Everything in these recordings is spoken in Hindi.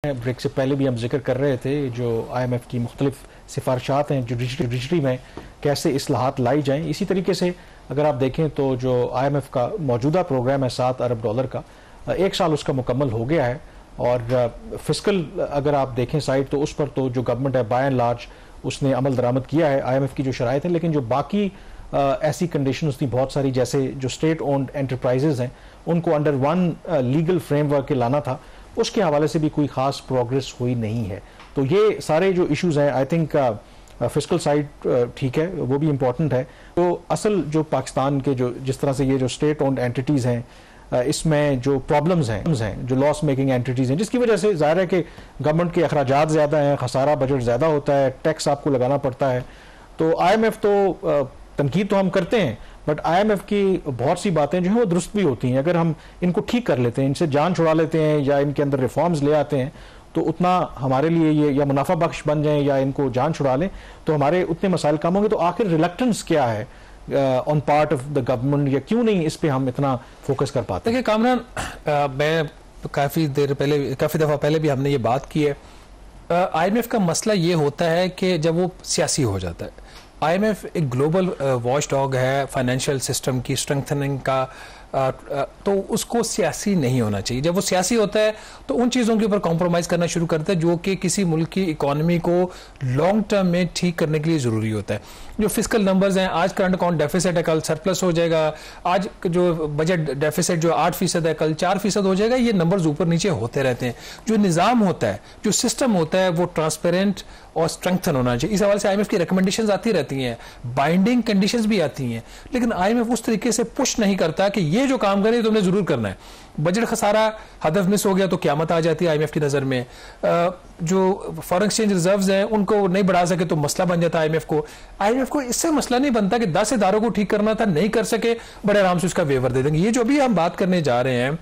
ब्रेक से पहले भी हम जिक्र कर रहे थे जो IMF की मुख्तलिफ सिफारिशात हैं जुडिशरी में कैसे इस्लाहात लाई जाएं। इसी तरीके से अगर आप देखें तो जो IMF का मौजूदा प्रोग्राम है $7 अरब का, 1 साल उसका मुकम्मल हो गया है और फिस्कल अगर आप देखें साइड तो उस पर तो जो गवर्नमेंट है बाय एंड लार्ज उसने अमल दरामद किया है IMF की जो शराइत है, लेकिन जो बाकी ऐसी कंडीशंस थी बहुत सारी, जैसे जो स्टेट ओन्ड एंटरप्राइजेज हैं उनको अंडर वन लीगल फ्रेमवर्क के लाना था, उसके हवाले से भी कोई खास प्रोग्रेस हुई नहीं है। तो ये सारे जो इश्यूज हैं आई थिंक फिस्कल साइड ठीक है, वो भी इम्पोर्टेंट है। तो असल जो पाकिस्तान के जो जिस तरह से ये जो स्टेट ओन्ड एंटिटीज़ हैं इसमें जो प्रॉब्लम्स हैं जो लॉस मेकिंग एंटिटीज़ हैं, जिसकी वजह से ज़ाहिर है कि गवर्नमेंट के अखराजात ज़्यादा हैं, खसारा बजट ज़्यादा होता है, टैक्स आपको लगाना पड़ता है। तो IMF तो तनकीद तो हम करते हैं, बट IMF की बहुत सी बातें जो हैं वो दुरुस्त भी होती हैं। अगर हम इनको ठीक कर लेते हैं, इनसे जान छुड़ा लेते हैं या इनके अंदर रिफॉर्म्स ले आते हैं, तो उतना हमारे लिए ये या मुनाफा बख्श बन जाएं या इनको जान छुड़ा लें तो हमारे उतने मसाइल कम होंगे। तो आखिर रिलक्टेंस क्या है on part of the government, या क्यों नहीं इस पे हम इतना फोकस कर पाते? देखिए कामरान, मैं काफ़ी दफ़ा पहले भी हमने ये बात की है। IMF का मसला ये होता है कि जब वो सियासी हो जाता है, IMF एक ग्लोबल वॉच डॉग है फाइनेंशियल सिस्टम की स्ट्रेंथनिंग का, तो उसको सियासी नहीं होना चाहिए। जब वो सियासी होता है तो उन चीज़ों के ऊपर कॉम्प्रोमाइज़ करना शुरू करता है जो कि किसी मुल्क की इकोनॉमी को लॉन्ग टर्म में ठीक करने के लिए ज़रूरी होता है। जो फिस्कल नंबर्स हैं, आज करंट अकाउंट डेफिसिट है, कल सरप्लस हो जाएगा, आज जो बजट डेफिसिट जो 8% है कल 4% हो जाएगा, ये नंबर्स ऊपर नीचे होते रहते हैं। जो निज़ाम होता है, जो सिस्टम होता है, वो ट्रांसपेरेंट और स्ट्रेंथन होना चाहिए। इस हवाले से IMF की रिकमेंडेशंस आती रहती हैं, बाइंडिंग कंडीशंस भी आती हैं, लेकिन IMF उस तरीके से पुश नहीं करता कि ये जो काम करें तुमने जरूर करना है। बजट खसारा हदफ मिस हो गया तो क़यामत आ जाती है IMF की नज़र में। जो फॉरेन एक्सचेंज रिजर्व्स हैं उनको नहीं बढ़ा सके तो मसला बन जाता है IMF को इससे मसला नहीं बनता कि 10 इदारों को ठीक करना था, नहीं कर सके, बड़े आराम से उसका वेवर दे देंगे। ये जो अभी हम बात करने जा रहे हैं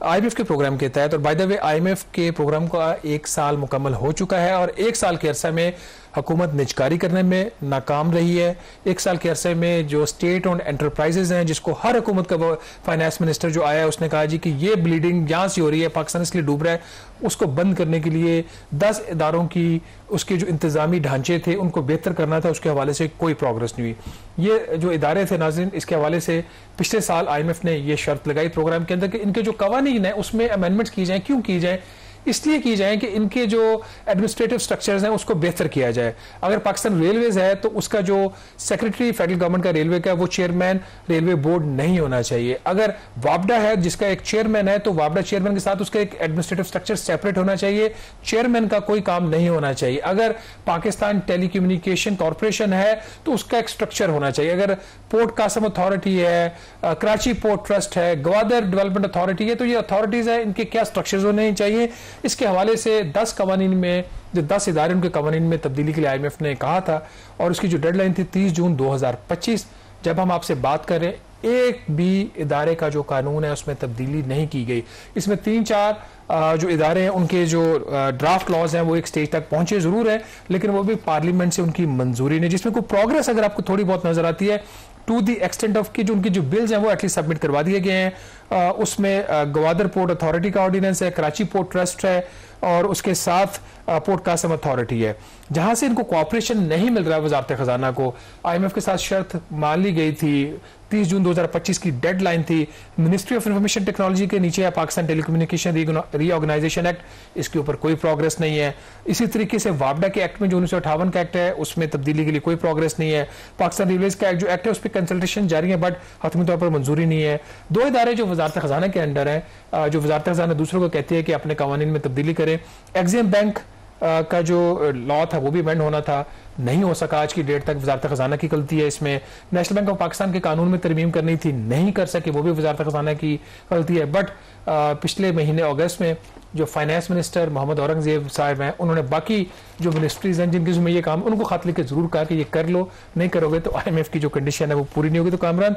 IMF के प्रोग्राम के तहत, और बाय द वे IMF के प्रोग्राम का 1 साल मुकम्मल हो चुका है और 1 साल के अरसे में हुकूमत निजकारी करने में नाकाम रही है। 1 साल के अरसे में जो स्टेट ओन्ड एंटरप्राइजेज हैं, जिसको हर हुकूमत का फाइनेंस मिनिस्टर जो आया है उसने कहा जी कि ये ब्लीडिंग यहाँ से हो रही है, पाकिस्तान इसलिए डूब रहा है, उसको बंद करने के लिए 10 इदारों की उसके जो इंतजामी ढांचे थे उनको बेहतर करना था, उसके हवाले से कोई प्रोग्रेस नहीं हुई। ये जो इदारे थे नाज़रीन, इसके हवाले से पिछले साल IMF ने ये शर्त लगाई प्रोग्राम के अंदर कि इनके जो कवानीन है उसमें अमेंडमेंट्स की जाएँ। क्यों की जाए? इसलिए की जाए कि इनके जो एडमिनिस्ट्रेटिव स्ट्रक्चर्स हैं उसको बेहतर किया जाए। अगर पाकिस्तान रेलवेज है तो उसका जो सेक्रेटरी फेडरल गवर्नमेंट का रेलवे का वो चेयरमैन रेलवे बोर्ड नहीं होना चाहिए। अगर वापडा है जिसका एक चेयरमैन है तो वापडा चेयरमैन के साथ उसका एक एडमिनिस्ट्रेटिव स्ट्रक्चर सेपरेट होना चाहिए, चेयरमैन का कोई काम नहीं होना चाहिए। अगर पाकिस्तान टेलीकम्युनिकेशन कॉरपोरेशन है तो उसका एक स्ट्रक्चर होना चाहिए। अगर पोर्ट कासम अथॉरिटी है, कराची पोर्ट ट्रस्ट है, ग्वादर डेवलपमेंट अथॉरिटी है, तो ये अथॉरिटीज है, इनके क्या स्ट्रक्चर्स होने चाहिए। इसके हवाले से 10 कवानीन में जो 10 इदारे उनके कवानीन में तब्दीली के लिए IMF ने कहा था और उसकी जो डेडलाइन थी 30 जून 2025। जब हम आपसे बात करें, एक भी इदारे का जो कानून है उसमें तब्दीली नहीं की गई। इसमें 3-4 जो इदारे हैं उनके जो ड्राफ्ट लॉज हैं वो एक स्टेज तक पहुंचे जरूर है, लेकिन वो भी पार्लियामेंट से उनकी मंजूरी नहीं, जिसमें कोई प्रोग्रेस अगर आपको थोड़ी बहुत नजर आती है टू दी एक्सटेंट ऑफ की जो उनकी जो बिल्स हैं वो एटलीस्ट सबमिट करवा दिए गए हैं। उसमें ग्वादर पोर्ट अथॉरिटी का ऑर्डिनेंस है, कराची पोर्ट ट्रस्ट है और उसके साथ पोर्ट कासम अथॉरिटी है। जहां से इनको कोऑपरेशन नहीं मिल रहा है वजारत खजाना को, IMF के साथ शर्त मान ली गई थी, 30 जून 2025 की डेडलाइन थी। मिनिस्ट्री ऑफ इंफॉर्मेशन टेक्नोलॉजी के नीचे है पाकिस्तान टेलीकम्युनिकेशन रीऑर्गेनाइजेशन एक्ट, इसके ऊपर कोई प्रोग्रेस नहीं है। इसी तरीके से वापडा के एक्ट में जो 1958 का एक्ट है उसमें तब्दीली के लिए कोई प्रोग्रेस नहीं है। पाकिस्तान रेलवेज का एक्ट जो एक्ट है उस पर कंसल्टेशन जारी है बट हतमी तौर पर मंजूरी नहीं है। 2 इदारे जो वजारत खजाना के अंडर है, जो वजारत खजाना दूसरों को कहती है कि अपने कवानीन में तब्दीली करें। एग्जिम बैंक का जो लॉ था वो भी अमेंड होना था, नहीं हो सका आज की डेट तक, वजारत खजाना की गलती है इसमें। नेशनल बैंक ऑफ पाकिस्तान के कानून में तरमीम करनी थी, नहीं कर सके, वो भी वजारत खजाना की गलती है। बट पिछले महीने अगस्त में जो फाइनेंस मिनिस्टर मोहम्मद औरंगजेब साहब हैं उन्होंने बाकी जो मिनिस्ट्रीज हैं जिनके जिम्मे ये काम, उनको खत लिख के जरूर कहा कि ये कर लो, नहीं करोगे तो IMF की जो कंडीशन है वो पूरी नहीं होगी। तो कामरान,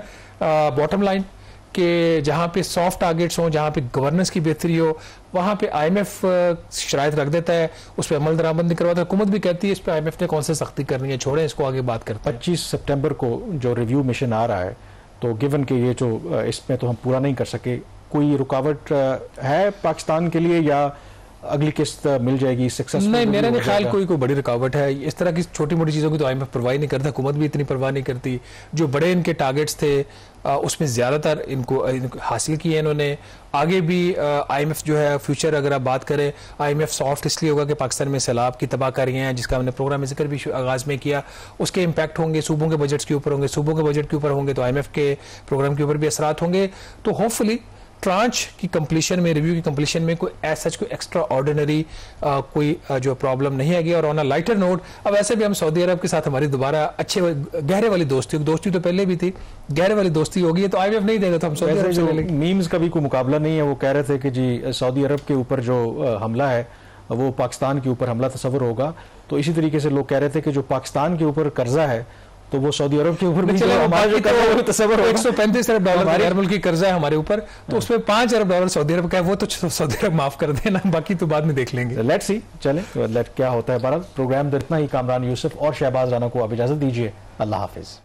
बॉटम लाइन कि जहाँ पे सॉफ्ट टारगेट्स हों, जहाँ पे गवर्नेंस की बेहतरी हो, वहाँ पे IMF शराइत रख देता है, उस पर अमल दरामद नहीं करवाता। हुकूमत भी कहती है इस पर IMF ने कौन सी सख्ती करनी है, छोड़ें इसको, आगे बात करते हैं। 25 सितंबर को जो रिव्यू मिशन आ रहा है, तो गिवन के ये जो इसमें तो हम पूरा नहीं कर सके, कोई रुकावट है पाकिस्तान के लिए, या अगली किस्त मिल जाएगी, सक्सेसफुल नहीं, मेरा नहीं ख्याल कोई बड़ी रुकावट है। इस तरह की छोटी मोटी चीज़ों की तो IMF परवाह नहीं करता, हुकूमत भी इतनी परवाह नहीं करती। जो बड़े इनके टारगेट्स थे उसमें ज़्यादातर इनको हासिल किए इन्होंने। आगे भी IMF जो है फ्यूचर अगर आप बात करें, IMF सॉफ्ट इसलिए होगा कि पाकिस्तान में सैलाब की तबाहकारियाँ हैं जिसका हमने प्रोग्राम में जिक्र भी आगाज़ में किया, उसके इम्पैक्ट होंगे सूबों के बजट्स के ऊपर होंगे, सूबों के बजट के ऊपर होंगे तो IMF के प्रोग्राम के ऊपर भी असरात होंगे। तो होपफुली ट्रांच की कंप्लीशन में, रिव्यू की कंप्लीशन में कोई ऐसा कोई एक्स्ट्रा ऑर्डिनरी कोई जो प्रॉब्लम नहीं आएगी। और ऑन अ लाइटर नोट, अब ऐसे भी हम सऊदी अरब के साथ हमारी दोबारा अच्छे गहरे वाली दोस्ती तो पहले भी थी, गहरे वाली दोस्ती होगी है, तो IMF नहीं देगा तो हम सऊदी अरब से ले लेंगे। मीम्स का भी कोई मुकाबला नहीं है। वो कह रहे थे कि जी सऊदी अरब के ऊपर जो हमला है वो पाकिस्तान के ऊपर हमला तस्वर होगा, तो इसी तरीके से लोग कह रहे थे कि जो पाकिस्तान के ऊपर कर्जा है तो वो सऊदी अरब के ऊपर भी हमारा जो कर्जा है वो तस्वर होगा। $135 अरब गैर मुल्की कर्जा है हमारे ऊपर, तो उसमें $5 अरब सऊदी अरब का है, वो तो सऊदी अरब माफ कर देना, बाकी तो बाद में देख लेंगे। लेट्स सी, चलें क्या होता है। भारत प्रोग्राम इतना ही। कामरान यूसुफ और शहबाज राना को आप इजाजत दीजिए। अल्लाह हाफिज।